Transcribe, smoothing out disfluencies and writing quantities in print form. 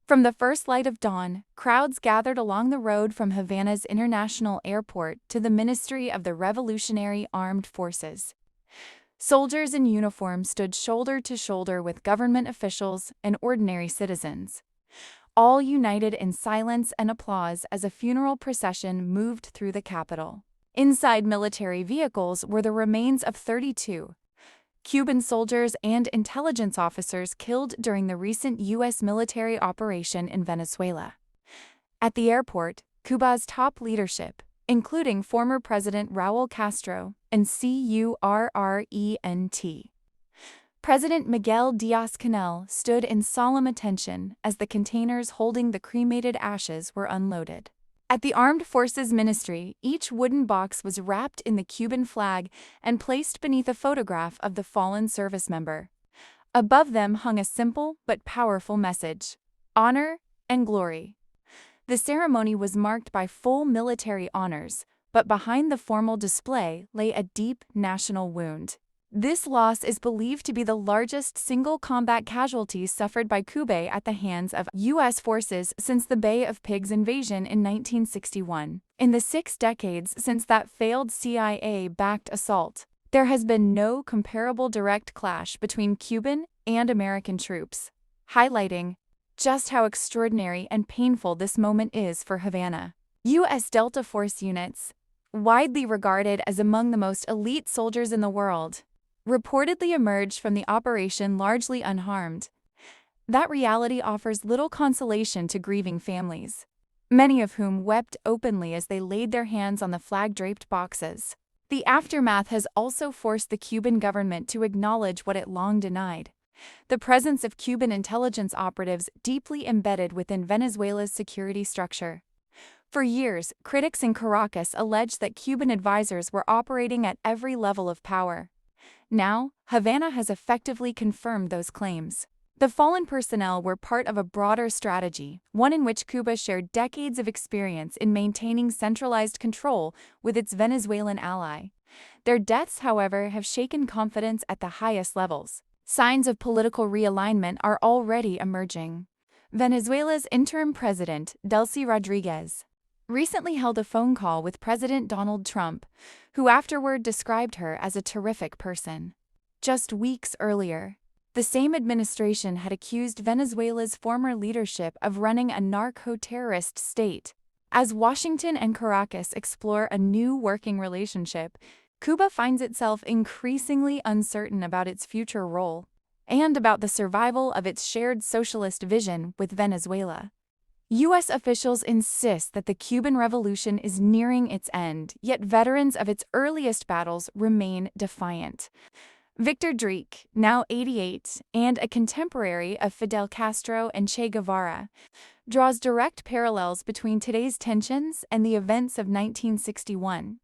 From the first light of dawn, crowds gathered along the road from Havana's International Airport to the Ministry of the Revolutionary Armed Forces. Soldiers in uniform stood shoulder to shoulder with government officials and ordinary citizens, all united in silence and applause as a funeral procession moved through the capital. Inside military vehicles were the remains of 32 Cuban soldiers and intelligence officers killed during the recent U.S. military operation in Venezuela. At the airport, Cuba's top leadership, including former President Raúl Castro and CURRENT President Miguel Díaz-Canel, stood in solemn attention as the containers holding the cremated ashes were unloaded. At the Armed Forces Ministry, each wooden box was wrapped in the Cuban flag and placed beneath a photograph of the fallen service member. Above them hung a simple but powerful message: honor and glory. The ceremony was marked by full military honors, but behind the formal display lay a deep national wound. This loss is believed to be the largest single combat casualty suffered by Cuba at the hands of U.S. forces since the Bay of Pigs invasion in 1961. In the 6 decades since that failed CIA-backed assault, there has been no comparable direct clash between Cuban and American troops, highlighting just how extraordinary and painful this moment is for Havana. U.S. Delta Force units, widely regarded as among the most elite soldiers in the world, reportedly emerged from the operation largely unharmed. That reality offers little consolation to grieving families, many of whom wept openly as they laid their hands on the flag-draped boxes. The aftermath has also forced the Cuban government to acknowledge what it long denied: the presence of Cuban intelligence operatives deeply embedded within Venezuela's security structure. For years, critics in Caracas alleged that Cuban advisors were operating at every level of power. Now, Havana has effectively confirmed those claims. The fallen personnel were part of a broader strategy, one in which Cuba shared decades of experience in maintaining centralized control with its Venezuelan ally. Their deaths, however, have shaken confidence at the highest levels. Signs of political realignment are already emerging. Venezuela's interim president, Delcy Rodriguez, recently held a phone call with President Donald Trump, who afterward described her as a terrific person. Just weeks earlier, the same administration had accused Venezuela's former leadership of running a narco-terrorist state. As Washington and Caracas explore a new working relationship, Cuba finds itself increasingly uncertain about its future role and about the survival of its shared socialist vision with Venezuela. U.S. officials insist that the Cuban Revolution is nearing its end, yet veterans of its earliest battles remain defiant. Victor Drake, now 88, and a contemporary of Fidel Castro and Che Guevara, draws direct parallels between today's tensions and the events of 1961.